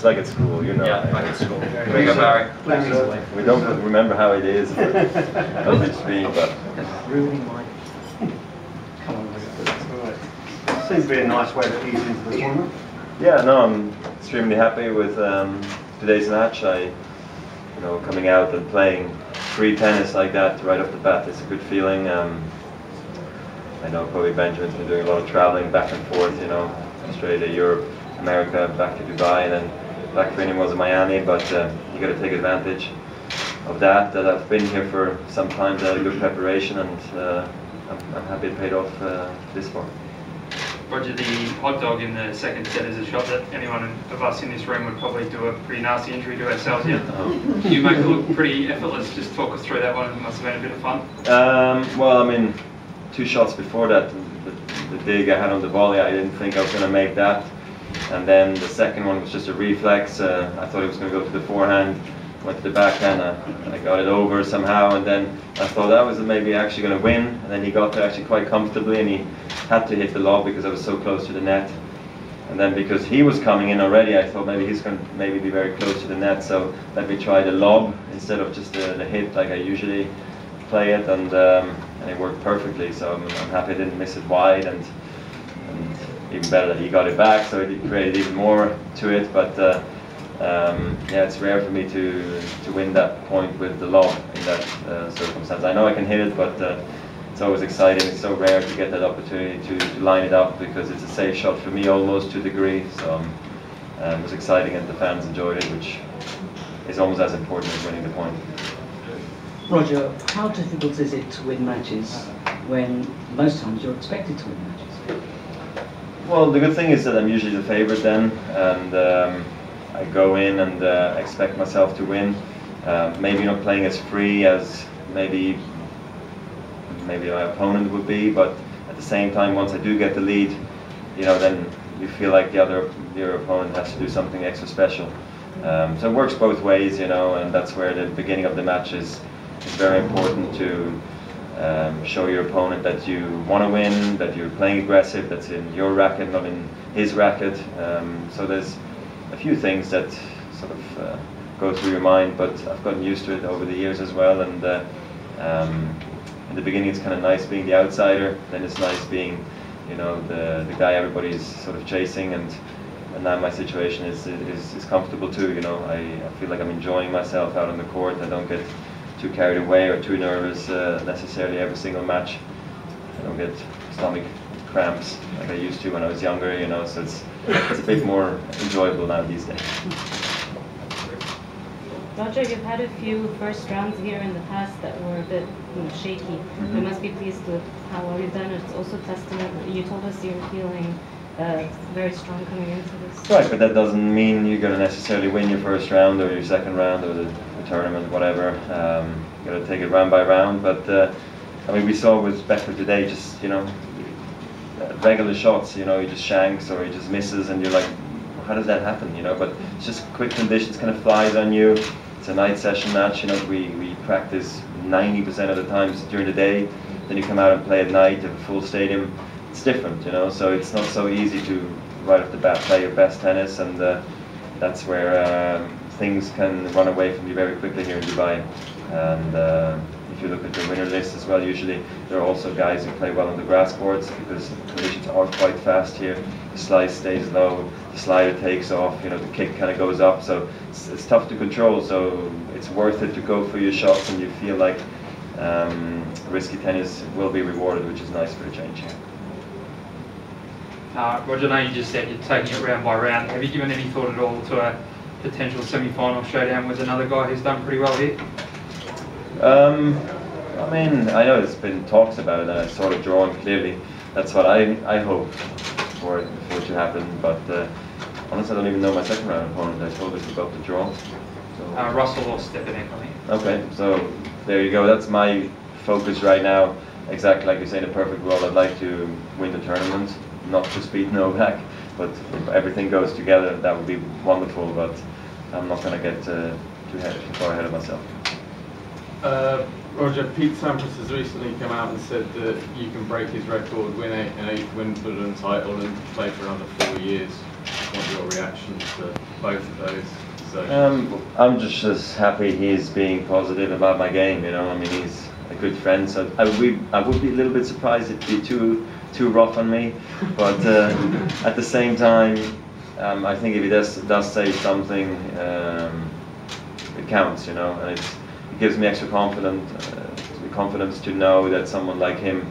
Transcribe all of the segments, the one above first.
It's like at school, you know. Yeah, like at school. There you go, Barry. We don't remember how it is. But it's me, but Ruining my. Come on, right. Seems to be a nice way to ease into the tournament. yeah, no, I'm extremely happy with today's match. Coming out and playing free tennis like that right off the bat is a good feeling. I know probably Benjamin's been doing a lot of traveling back and forth, Australia, Europe, America, back to Dubai, and then back training was in Miami, but you got to take advantage of that. I've been here for some time, had a good preparation, and I'm happy it paid off this far. Roger, the hot dog in the second set is a shot that anyone of us in this room would probably do a pretty nasty injury to ourselves in. You make it look pretty effortless. Just talk us through that one. It must have been a bit of fun. Well, I mean, 2 shots before that, the dig I had on the volley, I didn't think I was going to make that. And then the second one was just a reflex. I thought it was going to go to the forehand, went to the backhand, I got it over somehow, and then I thought that was maybe actually going to win. And then he got there actually quite comfortably, and he had to hit the lob because I was so close to the net. And then because he was coming in already, I thought maybe he's going to maybe be very close to the net, so let me try the lob instead of just the hit like I usually play it, and it worked perfectly. So I'm happy I didn't miss it wide, and even better that he got it back, so it created even more to it. But yeah, it's rare for me to win that point with the lob in that circumstance. I know I can hit it, but it's always exciting. It's so rare to get that opportunity to line it up, because it's a safe shot for me almost to a degree. So it was exciting, and the fans enjoyed it, which is almost as important as winning the point. Roger, how difficult is it to win matches when most times you're expected to win matches? Well, the good thing is that I'm usually the favourite then, and I go in and expect myself to win. Maybe not playing as free as maybe my opponent would be, but at the same time, once I do get the lead, then you feel like your opponent has to do something extra special. So it works both ways, and that's where the beginning of the match is very important, to show your opponent that you want to win, that you're playing aggressive, that's in your racket, not in his racket. So there's a few things that sort of go through your mind, but I've gotten used to it over the years as well. And in the beginning, it's kind of nice being the outsider. Then it's nice being, the guy everybody's sort of chasing. And now my situation is comfortable too. I feel like I'm enjoying myself out on the court. I don't get too carried away or too nervous necessarily every single match. I don't get stomach cramps like I used to when I was younger, so it's a bit more enjoyable now these days. Roger, you've had a few first rounds here in the past that were a bit shaky. You must be pleased with how well you've done. It's also testament. You told us you're feeling very strong coming into this. Right, but that doesn't mean you're going to necessarily win your first round or your second round or the tournament, whatever. You got to take it round by round. But I mean, we saw with Becker today, just regular shots. He just shanks or he just misses, and you're like, how does that happen? But it's just quick conditions, kind of flies on you. It's a night session match. We practice 90% of the times during the day. Then you come out and play at night at a full stadium. It's different, so it's not so easy to right off the bat play your best tennis, and that's where things can run away from you very quickly here in Dubai. And if you look at the winner list as well, usually there are also guys who play well on the grass courts, because the conditions are quite fast here. The slice stays low, the slider takes off, the kick kind of goes up, so it's tough to control. So it's worth it to go for your shots, and you feel like risky tennis will be rewarded, which is nice for a change here. Roger, I know you just said you're taking it round by round. Have you given any thought at all to a potential semi-final showdown with another guy who's done pretty well here? I mean, I know there's been talks about it, and it's sort of drawn clearly. That's what I hope for it to happen. But honestly, I don't even know my second round opponent. I totally forgot the draw. So. Russell or Stepanek, I think. Okay, so there you go. That's my focus right now. Exactly like you say, in a perfect world, I'd like to win the tournament, not just beat Novak. But if everything goes together, that would be wonderful. But I'm not going to get too far ahead of myself. Roger, Pete Sampras has recently come out and said that you can break his record, win an Wimbledon title, and play for another 4 years. What's your reaction to both of those assertions? I'm just as happy he's being positive about my game. You know, I mean, he's a good friend, so I would be a little bit surprised if he'd be too rough on me, but at the same time, I think if he does say something, it counts, you know, and it gives me extra confidence to know that someone like him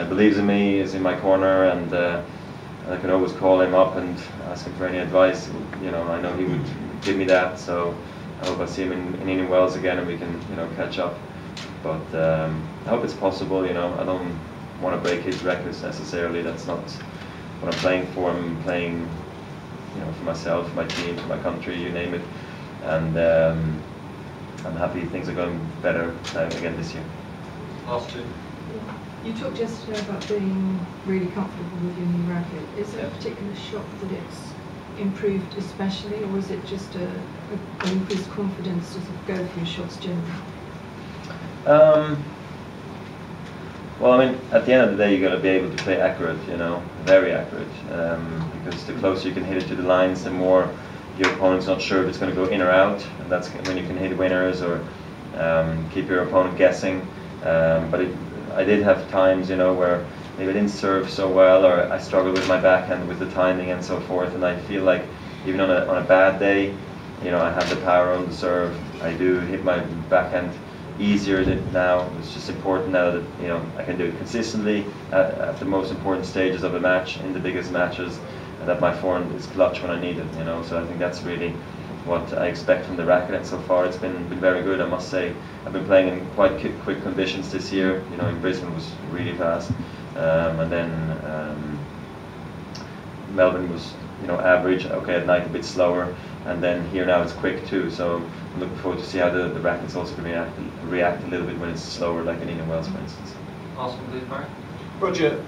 believes in me, is in my corner, and I can always call him up and ask him for any advice. You know, I know he would give me that, so I hope I see him in Indian Wells again and we can, you know, catch up. But I hope it's possible. You know, I don't want to break his records necessarily. That's not what I'm playing for. I'm playing, you know, for myself, for my team, for my country, you name it. And I'm happy things are going better again this year. Last two. You talked yesterday about being really comfortable with your new racket. Is there a particular shot that it's improved especially, or is it just an increased confidence to go for your shots generally? Well, I mean, at the end of the day, you got to be able to play accurate, you know, very accurate, because the closer you can hit it to the lines, the more your opponent's not sure if it's going to go in or out, and that's when you can hit winners or keep your opponent guessing. But I did have times, you know, where maybe I didn't serve so well, or I struggled with my backhand, with the timing and so forth, and I feel like even on a bad day, you know, I have the power on the serve. I do hit my backhand easier now. It's just important now that, you know, I can do it consistently at the most important stages of a match, in the biggest matches, and that my forehand is clutch when I need it, you know. So I think that's really what I expect from the racket, and so far it's been very good, I must say. I've been playing in quite quick conditions this year. You know, in Brisbane was really fast, and then Melbourne was, you know, average, okay, at night a bit slower, and then here now it's quick too. So I'm looking forward to see how the rackets also can react a little bit when it's slower, like in Indian Wells, for instance. Last one, please, Barry. Roger,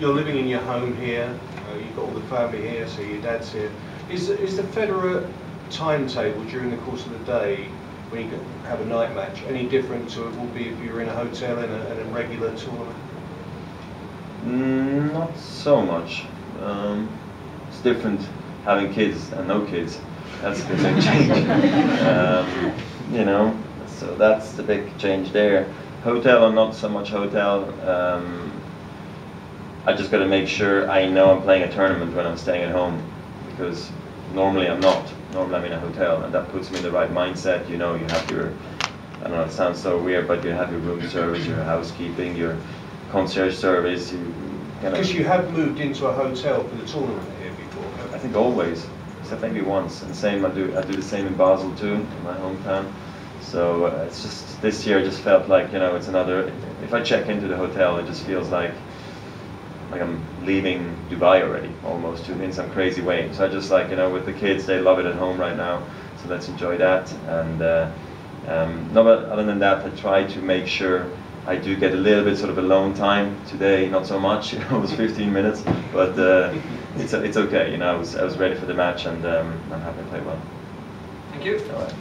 you're living in your home here. You've got all the family here, so your dad's here. Is the Federer timetable during the course of the day, when you have a night match, any different to it will be if you were in a hotel in a regular tournament? Not so much. It's different having kids and no kids. That's the big change. You know, so that's the big change there. Hotel or not so much hotel. I just got to make sure I know I'm playing a tournament when I'm staying at home, because normally I'm not. Normally I'm in a hotel, and that puts me in the right mindset. You know, you have your, I don't know, it sounds so weird, but you have your room service, your housekeeping, your concierge service. Because you have moved into a hotel for the tournament here before. I think always, except maybe once. And same, I do the same in Basel too, in my hometown. So it's just, this year I just felt like, you know, it's another, if I check into the hotel, it just feels like I'm leaving Dubai already, almost, in some crazy way. So I just, like, you know, with the kids, they love it at home right now, so let's enjoy that. And no, but other than that, I try to make sure I do get a little bit sort of alone time today. Not so much, you know, it was 15 minutes, but it's okay. You know, I was ready for the match, and I'm happy to play well. Thank you. All right.